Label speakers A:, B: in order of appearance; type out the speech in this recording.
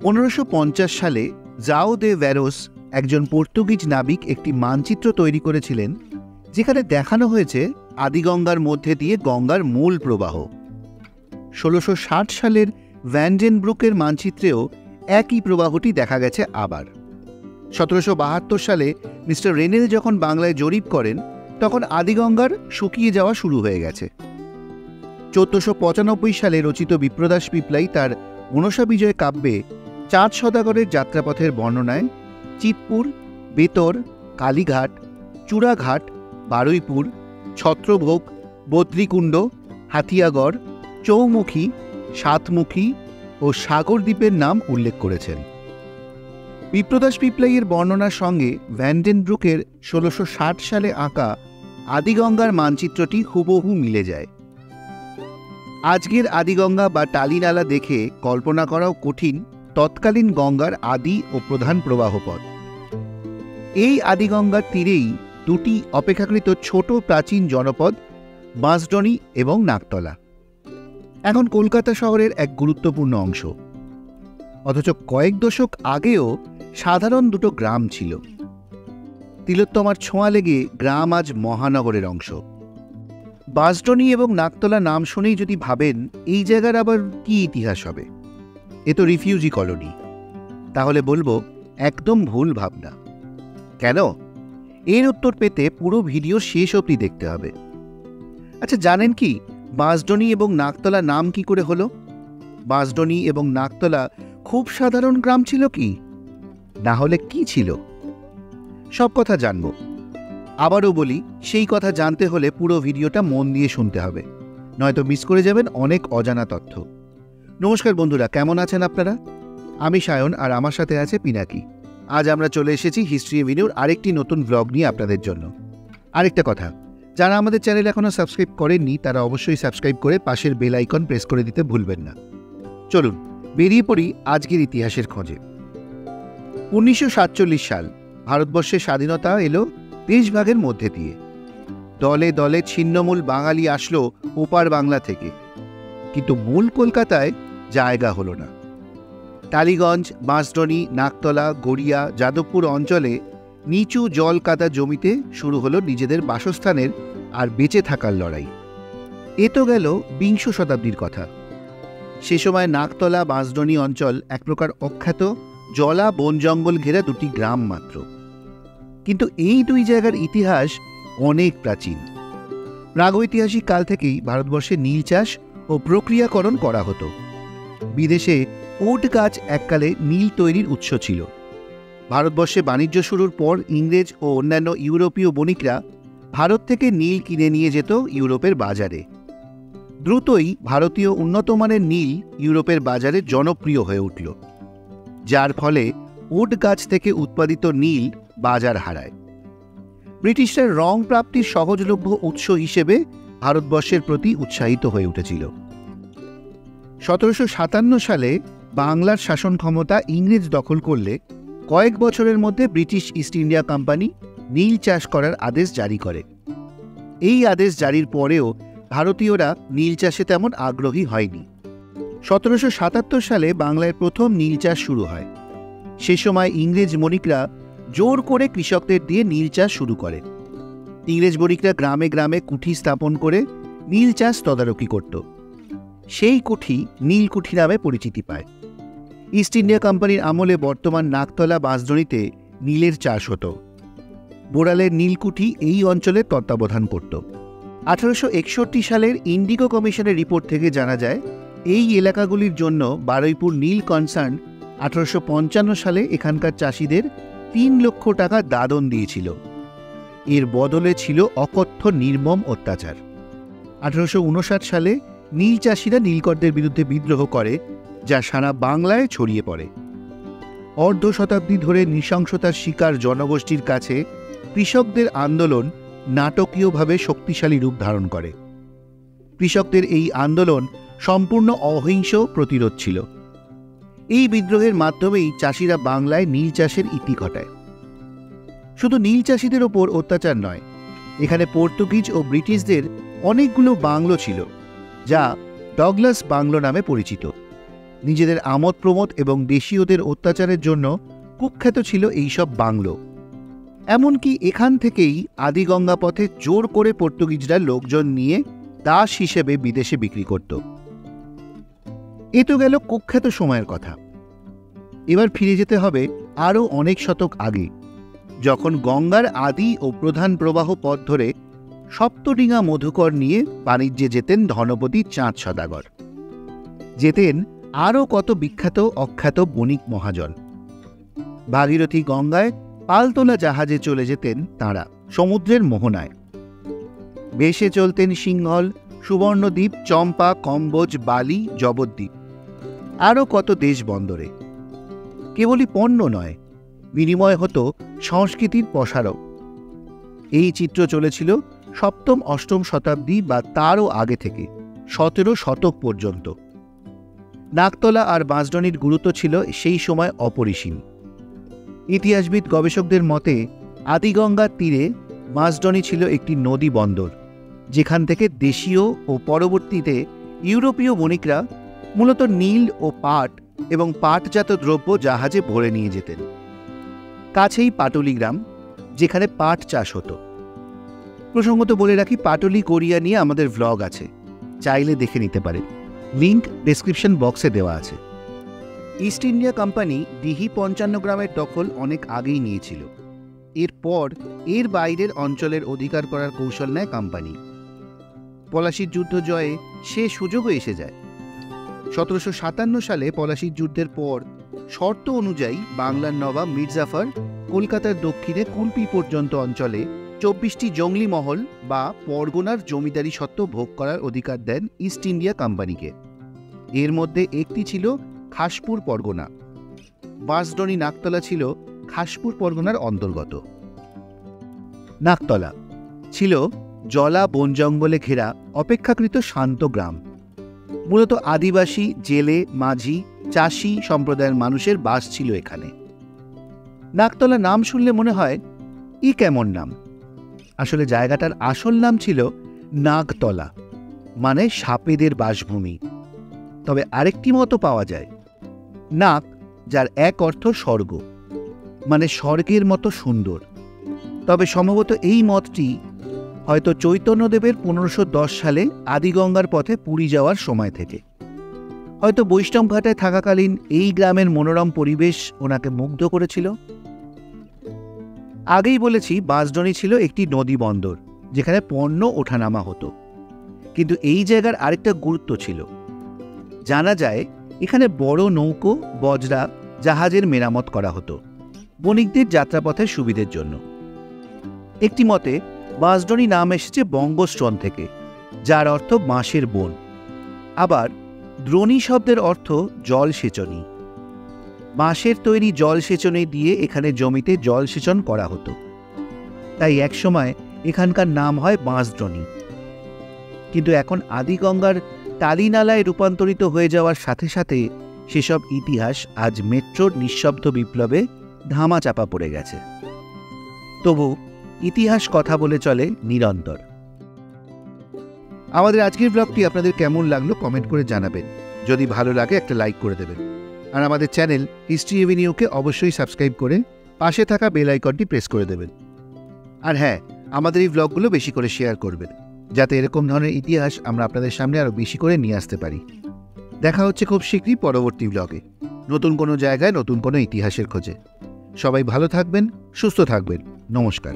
A: 1550 সালে জাও দে ভেরোস একজন পর্তুগিজ নাবিক একটি মানচিত্র তৈরি করেছিলেন, যেখানে দেখানো হয়েছে আদিগঙ্গার মধ্যে দিয়ে গঙ্গার মূল প্রবাহ। 1660 সালের ভ্যান্ডেনব্রুকের মানচিত্রেও একই প্রবাহটি দেখা গেছে আবার। 1772 সালে মিস্টার রেনেল যখন বাংলায় জরিপ করেন, তখন আদিগঙ্গার শুকিয়ে যাওয়া শুরু হয়ে গেছে। 1495 সালে রচিত বিপ্রদাস পিপ্লাই তার মনসা বিজয় কাব্যে চাঁদ সদাগরের যাত্রাপথের বর্ণনায় চিতপুর, বেতর, কালীঘাট, চূড়াঘাট, বারুইপুর, ছত্রভোগ, বদ্রীকুণ্ড, হাতিয়াগড়, চৌমুখী, সাতমুখী ও সাগরদ্বীপের নাম উল্লেখ করেছেন। বিপ্রদাস পিপ্লাইয়ের বর্ণনার সঙ্গে ভ্যান্ডেনব্রুকের 1660 সালে আঁকা আদিগঙ্গার মানচিত্রটি হুবহু মিলে যায়। আজকের আদিগঙ্গা বা টালিনালা দেখে কল্পনা করাও কঠিন তৎকালীন গঙ্গার আদি ও প্রধান প্রবাহপথ। এই আদিগঙ্গার তীরেই দুটি অপেক্ষাকৃত ছোট প্রাচীন জনপদ বাঁশডনি এবং নাকতলা, এখন কলকাতা শহরের এক গুরুত্বপূর্ণ অংশ। অথচ কয়েক দশক আগেও সাধারণ দুটো গ্রাম ছিল। তিলোত্তমার ছোঁয়া লেগে গ্রাম আজ মহানগরের অংশ। বাঁশডনি এবং নাকতলা নাম শুনেই যদি ভাবেন এই জায়গার আবার কি ইতিহাস হবে, এ তো রিফিউজি কলোনি, তাহলে বলবো একদম ভুল ভাবনা। কেন? এর উত্তর পেতে পুরো ভিডিও শেষ অবধি দেখতে হবে। আচ্ছা, জানেন কি বাঁশডনি এবং নাকতলা নাম কি করে হলো? বাঁশডনি এবং নাকতলা খুব সাধারণ গ্রাম ছিল কি, না হলে কি ছিল? সব কথা জানব। আবারও বলি, সেই কথা জানতে হলে পুরো ভিডিওটা মন দিয়ে শুনতে হবে, নয়তো মিস করে যাবেন অনেক অজানা তথ্য। নমস্কার বন্ধুরা, কেমন আছেন আপনারা? আমি সায়ন, আর আমার সাথে আছে পিনাকি। আজ আমরা চলে এসেছি হিস্ট্রি ভিডিওর আরেকটি নতুন ব্লগ নিয়ে আপনাদের জন্য। আরেকটা কথা, যারা আমাদের চ্যানেল এখনও সাবস্ক্রাইব করেননি তারা অবশ্যই সাবস্ক্রাইব করে পাশের বেল আইকন প্রেস করে দিতে ভুলবেন না। চলুন বেরিয়ে পড়ি আজকের ইতিহাসের খোঁজে। 1947 সাল, ভারতবর্ষের স্বাধীনতা এলো দেশভাগের মধ্যে দিয়ে। দলে দলে ছিন্নমূল বাঙালি আসলো ওপার বাংলা থেকে, কিন্তু মূল কলকাতায় জায়গা হলো না। টালিগঞ্জ, বাঁশডনি, নাকতলা, গড়িয়া, যাদবপুর অঞ্চলে নিচু জল কাদা জমিতে শুরু হলো নিজেদের বাসস্থানের আর বেঁচে থাকার লড়াই। এ তো গেল বিংশ শতাব্দীর কথা। সে সময় নাকতলা, বাঁশডনি অঞ্চল এক প্রকার অখ্যাত জলা বন জঙ্গল ঘেরা দুটি গ্রাম মাত্র। কিন্তু এই দুই জায়গার ইতিহাস অনেক প্রাচীন। প্রাগৈতিহাসিক কাল থেকেই ভারতবর্ষে নীল চাষ ও প্রক্রিয়াকরণ করা হতো। বিদেশে ওট গাছ এককালে নীল তৈরির উৎস ছিল। ভারতবর্ষে বাণিজ্য শুরুর পর ইংরেজ ও অন্যান্য ইউরোপীয় বণিকরা ভারত থেকে নীল কিনে নিয়ে যেত ইউরোপের বাজারে। দ্রুতই ভারতীয় উন্নতমানের নীল ইউরোপের বাজারে জনপ্রিয় হয়ে উঠল, যার ফলে ওট গাছ থেকে উৎপাদিত নীল বাজার হারায়। ব্রিটিশরা রং প্রাপ্তির সহজলভ্য উৎস হিসেবে ভারতবর্ষের প্রতি উৎসাহিত হয়ে উঠেছিল। 1757 সালে বাংলার শাসন ক্ষমতা ইংরেজ দখল করলে কয়েক বছরের মধ্যে ব্রিটিশ ইস্ট ইন্ডিয়া কোম্পানি নীল চাষ করার আদেশ জারি করে। এই আদেশ জারির পরেও ভারতীয়রা নীল চাষে তেমন আগ্রহী হয়নি। 1777 সালে বাংলায় প্রথম নীল চাষ শুরু হয়। সে সময় ইংরেজ বণিকরা জোর করে কৃষকদের দিয়ে নীল চাষ শুরু করে। ইংরেজ বণিকরা গ্রামে গ্রামে কুঠি স্থাপন করে নীল চাষ তদারকি করত। সেই কুঠি নীলকুঠি নামে পরিচিতি পায়। ইস্ট ইন্ডিয়া কোম্পানির আমলে বর্তমান নাকতলা, বাঁশডনিতে নীলের চাষ হতো। বোড়ালের নীলকুঠি এই অঞ্চলের তত্ত্বাবধান করত। 1861 সালের ইন্ডিগো কমিশনের রিপোর্ট থেকে জানা যায়, এই এলাকাগুলির জন্য বারুইপুর নীল কনসার্ন 1855 সালে এখানকার চাষিদের 3 লক্ষ টাকা দাদন দিয়েছিল। এর বদলে ছিল অকথ্য নির্মম অত্যাচার। 1859 সালে নীল চাষিরা নীলকরদের বিরুদ্ধে বিদ্রোহ করে, যা সারা বাংলায় ছড়িয়ে পড়ে। অর্ধ শতাব্দী ধরে নৃশংসতার শিকার জনগোষ্ঠীর কাছে কৃষকদের আন্দোলন নাটকীয়ভাবে শক্তিশালী রূপ ধারণ করে। কৃষকদের এই আন্দোলন সম্পূর্ণ অহিংস প্রতিরোধ ছিল। এই বিদ্রোহের মাধ্যমেই চাষিরা বাংলায় নীল চাষের ইতি ঘটায়। শুধু নীল চাষিদের ওপর অত্যাচার নয়, এখানে পর্তুগিজ ও ব্রিটিশদের অনেকগুলো বাংলো ছিল, যা ডগলাস বাংলো নামে পরিচিত। নিজেদের আমোদ প্রমোদ এবং দেশীয়দের অত্যাচারের জন্য কুখ্যাত ছিল এইসব বাংলো। এমনকি এখান থেকেই আদিগঙ্গা পথে জোর করে পর্তুগিজরা লোকজন নিয়ে দাস হিসেবে বিদেশে বিক্রি করত। এ তো গেল কুখ্যাত সময়ের কথা। এবার ফিরে যেতে হবে আরও অনেক শতক আগে, যখন গঙ্গার আদি ও প্রধান প্রবাহ পথ ধরে সপ্তডিঙা মধুকর নিয়ে বাণিজ্যে যেতেন ধনপতি চাঁদ সদাগর। যেতেন আরও কত বিখ্যাত অখ্যাত বণিক মহাজন। ভাগীরথী গঙ্গায় পালতোলা জাহাজে চলে যেতেন তাঁরা সমুদ্রের মোহনায়। ভেসে চলতেন সিংহল, সুবর্ণদ্বীপ, চম্পা, কম্বোজ, বালি, জবদ্বীপ, আরও কত দেশ বন্দরে। কেবলই পণ্য নয়, বিনিময় হতো সংস্কৃতির প্রসারক। এই চিত্র চলেছিল সপ্তম অষ্টম শতাব্দী বা তারও আগে থেকে 17 শতক পর্যন্ত। নাকতলা আর বাঁশডনির গুরুত্ব ছিল সেই সময় অপরিসীম। ইতিহাসবিদ গবেষকদের মতে আদিগঙ্গার তীরে বাঁশডনি ছিল একটি নদী বন্দর, যেখান থেকে দেশীয় ও পরবর্তীতে ইউরোপীয় বণিকরা মূলত নীল ও পাট এবং পাটজাত দ্রব্য জাহাজে ভরে নিয়ে যেতেন। কাছেই পাটুলি গ্রাম, যেখানে পাট চাষ হতো। প্রসঙ্গত বলে রাখি, পাটুলি কোরিয়া নিয়ে আমাদের ভ্লগ আছে, চাইলে দেখে নিতে পারেন, লিঙ্ক ডেসক্রিপশন বক্সে দেওয়া আছে। ইস্ট ইন্ডিয়া কোম্পানি দিঘি 55 গ্রামের দখল অনেক আগেই নিয়েছিল। এরপর এর বাইরের অঞ্চলের অধিকার করার কৌশল নেয় কোম্পানি। পলাশীর যুদ্ধ জয়ে সে সুযোগও এসে যায়। 1757 সালে পলাশীর যুদ্ধের পর শর্ত অনুযায়ী বাংলার নবাব মির্জাফর কলকাতার দক্ষিণে কুলপি পর্যন্ত অঞ্চলে 24টি জঙ্গলি মহল বা পরগনার জমিদারি সত্ত্ব ভোগ করার অধিকার দেন ইস্ট ইন্ডিয়া কোম্পানিকে। এর মধ্যে একটি ছিল খাসপুর পরগনা। বাঁশডনি নাকতলা ছিল খাসপুর পরগনার অন্তর্গত। নাকতলা ছিল জলা বন জঙ্গলে ঘেরা অপেক্ষাকৃত শান্ত গ্রাম। মূলত আদিবাসী, জেলে, মাঝি, চাষি সম্প্রদায়ের মানুষের বাস ছিল এখানে। নাকতলা নাম শুনলে মনে হয় ই কেমন নাম। আসলে জায়গাটার আসল নাম ছিল নাগতলা, মানে সাপেদের বাসভূমি। তবে আরেকটি মতও পাওয়া যায়, নাগ, যার এক অর্থ স্বর্গ, মানে স্বর্গের মতো সুন্দর। তবে সম্ভবত এই মতটি হয়তো চৈতন্যদেবের 1510 সালে আদিগঙ্গার পথে পুরী যাওয়ার সময় থেকে। হয়তো বৈষ্ণবঘাটায় থাকাকালীন এই গ্রামের মনোরম পরিবেশ ওনাকে মুগ্ধ করেছিল। আগেই বলেছি, বাঁশডনি ছিল একটি নদী বন্দর, যেখানে পণ্য ওঠানামা হতো। কিন্তু এই জায়গার আরেকটা গুরুত্ব ছিল। জানা যায় এখানে বড় নৌকো, বজরা, জাহাজের মেরামত করা হতো বণিকদের যাত্রাপথের সুবিধের জন্য। একটি মতে বাঁশডনি নাম এসেছে বঙ্গস্টন থেকে, যার অর্থ বাঁশের বন। আবার দ্রোণী শব্দের অর্থ জলসেচনী। বাঁশের তৈরি জলসেচনে দিয়ে এখানে জমিতে জলসেচন করা হতো, তাই একসময় এখানকার নাম হয় বাঁশডনি। কিন্তু এখন আদিগঙ্গার টালিনালায় রূপান্তরিত হয়ে যাওয়ার সাথে সাথে সেসব ইতিহাস আজ মেট্রোর নিঃশব্দ বিপ্লবে ধামাচাপা পড়ে গেছে। তবু ইতিহাস কথা বলে চলে নিরন্তর। আমাদের আজকের ব্লগটি আপনাদের কেমন লাগলো কমেন্ট করে জানাবেন। যদি ভালো লাগে একটা লাইক করে দেবেন। আর আমাদের চ্যানেল হিস্ট্রি এভিনিউকে অবশ্যই সাবস্ক্রাইব করে পাশে থাকা বেল আইকনটি প্রেস করে দেবেন। আর হ্যাঁ, আমাদের এই ব্লগগুলো বেশি করে শেয়ার করবেন, যাতে এরকম ধরনের ইতিহাস আমরা আপনাদের সামনে আরও বেশি করে নিয়ে আসতে পারি। দেখা হচ্ছে খুব শীঘ্রই পরবর্তী ব্লগে, নতুন কোনো জায়গায় নতুন কোনো ইতিহাসের খোঁজে। সবাই ভালো থাকবেন, সুস্থ থাকবেন। নমস্কার।